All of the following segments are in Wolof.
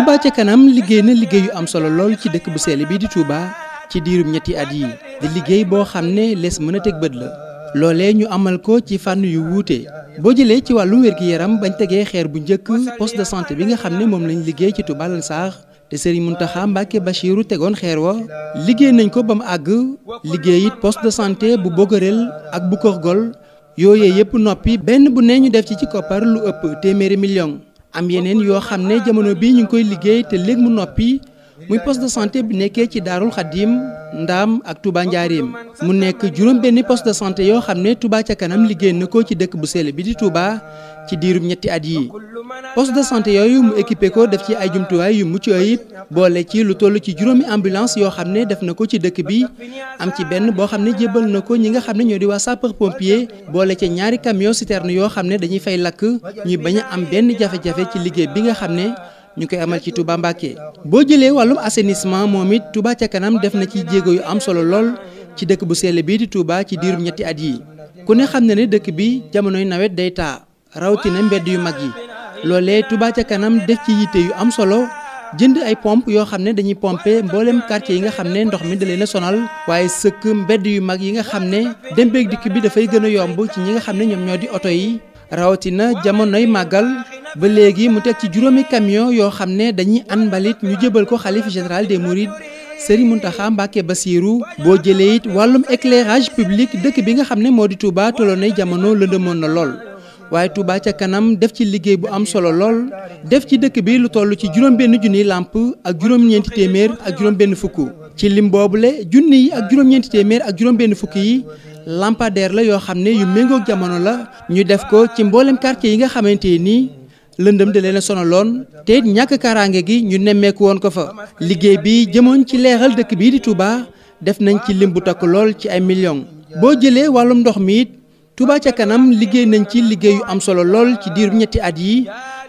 Touba ca kanam liggéey na liggéey yu am solo lool ci dëkk bu sell bii di Touba ci diirum ñetti at yi di liggéey boo xam ne lees mën a teg bët la loolee ñu amal ko ci fànn yu wuute boo jëlee ci wàllum wér-gi-yaram bañ tegee xeer bu njëkk poste de santé bi nga xam ne moom lañ liggéey ci Touba Lansar te Serigne Mountakha Mbacké Bachirou tegoon xeer wa liggéey nañ ko ba mu àgg liggéey it poste de santé bu Bogarel ak bu Kër Gol yooyee yëpp noppi benn bu ne ñu def ci koppar lu ëpp téeméeri million am yeneen yoo xam ne jamono bi ñu ngi koy liggéey te léegi mu noppi muy poste de santé bi nekkee ci Daarul Xadim Ndaam ak Touba Njaareem mu nekk juróom benn poste de santé yoo xam ne Touba ca kanam liggéey na ko ci dëkk bu sell bi di Touba ci diirum ñetti at yi poste de santé yooyu mu équipé ko def ci ay jumtuwaay yu mucc ayib boole ci lu toll ci juróomi ambulance yoo xam ne def na ko ci dëkk bi am ci benn boo xam ne jébbal na ko ñi nga xam ne ñoo di waa sapeur pompier boole ca ñaari camion citerne yoo xam ne dañuy fay lakk ñuy bañ a am benn jafe-jafe ci liggéey bi nga xam ne ñu koy amal ci Touba Mbacké boo jëlee wàllum assainissement moom it Touba ca kanam def na ci jéego yu am solo lool ci dëkk bu sell bii di Touba ci diirum ñetti at yi ku ne xam na ne dëkk bi jamonoy nawet day taa rawatina mbedd yu mag yi loolee Touba ca kanam def ci yitte yu am solo jënd ay pompe yoo xam ne dañuy pomper mboolem quartier yi nga xam ne ndox mi da leen a sonal waaye sëkk mbedd yu mag yi nga xam ne dem beeg dikk bi dafay gën a yomb ci ñi nga xam ne ñoom ñoo di oto yi rawatina jamonoy màggal ba léegi mu teg ci juróomi camion yoo xam ne dañuy an mbalit ñu jëbal ko xalif général des mourides Serigne Mountakha Mbacké Bassirou boo jëlee it wàllum éclairage public dëkk bi nga xam ne moo di Touba tolloon nay jamono lëndëmoon na lool waaye Touba ca kanam def ci liggéey bu am solo lool def ci dëkk bi lu toll ci juróom-benn junniy làmp ak juróom-ñeenti téeméer ak juróom-benn fukk ci lim boobule junni yi ak juróom-ñeenti téeméer ak juróom-benn fukk yi lampadaire la yoo xam ne yu méngoog jamono la ñu def ko ci mboolem quartier yi nga xamante ni lëndëm da leen a sonaloon te it ñàkk kaaraange gi ñu nemmeeku woon ko fa liggéey bi jëmoon ci leeral dëkk bii di Touba def nañ ci lim bu takk lool ci ay millions boo jëlee wàllum ndox mi it Touba ca kanam liggéey nañ ci liggéey yu am solo lool ci diiru ñetti at yi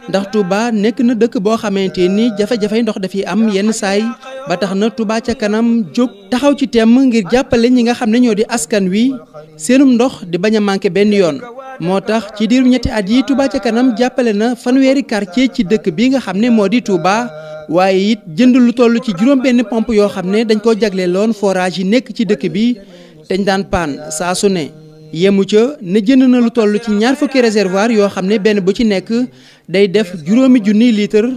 ndax Touba nekk na dëkk boo xamante ni jafe-jafe ndox dafiy am yenn saay ba tax na Touba ca kanam jóg taxaw ci temm ngir jàppale ñi nga xam ne ñoo di askan wi seenum ndox di bañ a manqué benn yoon moo tax ci diiru ñetti at yi Touba ca kanam jàppale na fanweeri quartier ci dëkk bi nga xam ne moo di Touba waaye it jënd lu toll ci juróom benn pompe yoo xam ne dañ koo jagleeloon forage yi nekk ci dëkk bi dañ daan paan saa su ne yemu ca ne jënd na lu toll ci ñaar fukki réservoir yoo xam ne benn bu ci nekk day def juróomi junniy litre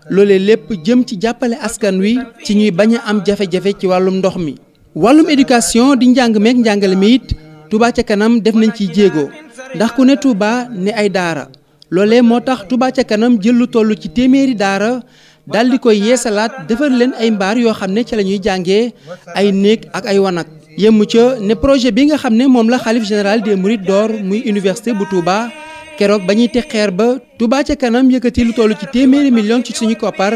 loolee lépp jëm ci jàppale askan wi ci ñuy bañ a am jafe-jafe ci wàllum ndox mi. wàllum éducation di njàng meek njàngale mi it Touba ca kanam def nañ ciy jéego ndax ku ne Touba ne ay daara loolee moo tax Touba ca kanam jël lu toll ci téeméeri daara daal di koy yeesalaat defar leen ay mbaar yoo xam ne ci la ñuy jàngee ay néeg ak ay wanag. yemu ca ne projet bi nga xam ne moom la xalif général des mourides door muy université bu Touba keroog ba ñuy teg xeer ba Touba ca kanam yëkkati lu toll ci téeméeri million ci suñu koppar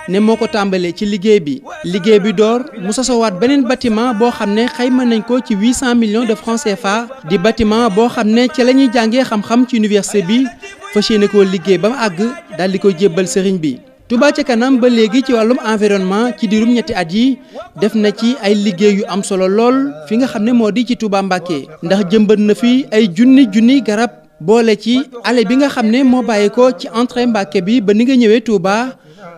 ne moo ko tàmbalee ci liggéey bi door mu sosowaat beneen bâtiment boo xam ne xayma nañ ko ci 800 millions de francs CFA di bâtiment boo xam ne ci la ñuy jàngee xam-xam ci université bi fas yéene koo liggéey ba mu àgg daal di koy jébbal sëriñ bi. Touba ca kanam ba léegi ci wàllum environnement ci diirum ñetti at yi def na ci ay liggéey yu am solo lool fi nga xam ne moo di ci Touba Mbacké ndax jëmbat na fi ay junni garab boole ci allée bi nga xam ne moo bàyyi ko ci entrée Mbacké bi ba ni nga ñëwee Touba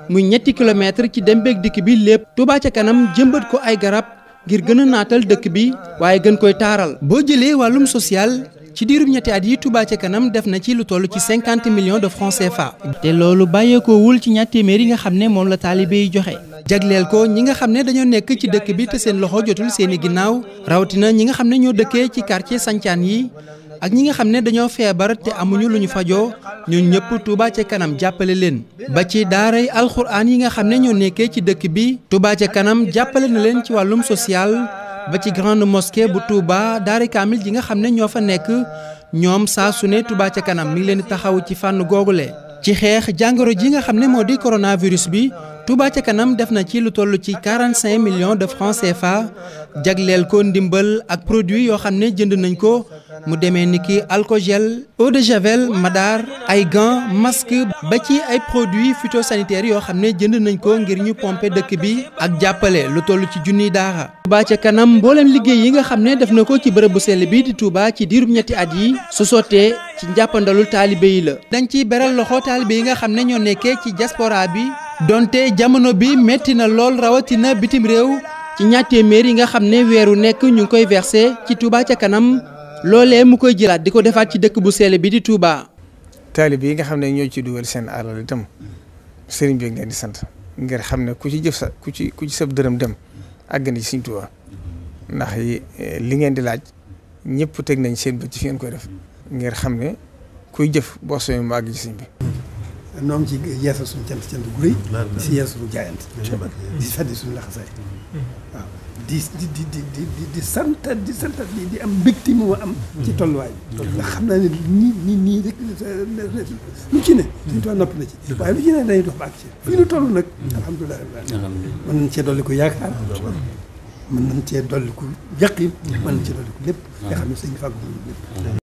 muy ñetti kilomètre ci dem beeg dikk bi lépp Touba ca kanam jëmbat ko ay garab ngir gën a naatal dëkk bi waaye gën koy taaral. boo jëlee wàllum social ci diirum ñetti at yi Touba ca kanam def na ci lu toll ci 50 millions de francs CFA. te loolu bàyyeekoowul ci ñaar téeméer yi nga xam ne moom la taalibe yi joxe. jagleel ko ñi nga xam ne dañoo nekk ci dëkk bi te seen loxo jotul seeni ginnaaw rawatina ñi nga xam ne ñoo dëkkee ci quartier sancaan yi ak ñi nga xam ne dañoo feebar te amuñu lu ñu fajoo ñun ñëpp Touba ca kanam jàppale leen. ba ci daaray alxuraan yi nga xam ne ñoo nekkee ci dëkk bi Touba ca kanam jàppale na leen ci wàllum social. ba ci grande mosquée bu Touba daara kaamil ji nga xam ne ñoo fa nekk ñoom saa su ne Touba ca kanam mi ngi leen di taxaw ci fànn googule ci xeex jàngoro ji nga xam ne moo di coronavirus bi Touba ca kanam def na ci lu toll ci 45 millions de francs CFA jagleel ko ndimbal ak produit yoo xam ne jënd nañ ko mu demee ni ki alcogel eau de javel madar ay gants masque ba ci ay produits phytosanitaires yoo xam ne jënd nañ ko ngir ñu pomper dëkk bi ak jàppale lu toll ci junniy daara. Touba ca kanam mboolem liggéey yi nga xam ne def na ko ci bërëb bu sell bi di Touba ci diirub ñetti at yi su sottee ci njàppandalul taalibe yi la. dañ ciy beral loxo taalibe yi nga xam ne ñoo nekkee ci diaspora bi donte jamono bi metti na lool rawatina bitim réew ci ñaar téeméer yi nga xam ne weeru nekk ñu ngi koy versé ci Touba ca kanam loolee mu koy jëlaat di ko defaat ci dëkk bu sell bi di Touba. taalib yi nga xam ne ñoo ci dugal seen alal itam sëriñ bi ngeen di sant ngir xam ne ku ci jëf sa ku ci sab dërëm dem àgg na ci Sëriñ Touba ndax li ngeen di laaj ñëpp teg nañ seen bët ci fi ngeen koy def ngir xam ne kuy jëf boo soobee mu àgg ci sëriñ bi. noo ngi ci yeesal suñu cant gu rëy di si yeesal suñu jaayante di si feddi suñu laxasaay waaw di santat di am mbégte mu am ci tolluwaay bi ndax xam naa ne nii rek lu ci ne suñu tool noppi na ci waaye lu ci ne dañuy dox ba ak ci fii nu toll nag alhamdulilah mën nañ cee dolli ko yaakaar mën nañ cee dolli ko yaqin mën nañ cee dolli ko lépp nga xam ne sëñ fàggu lépp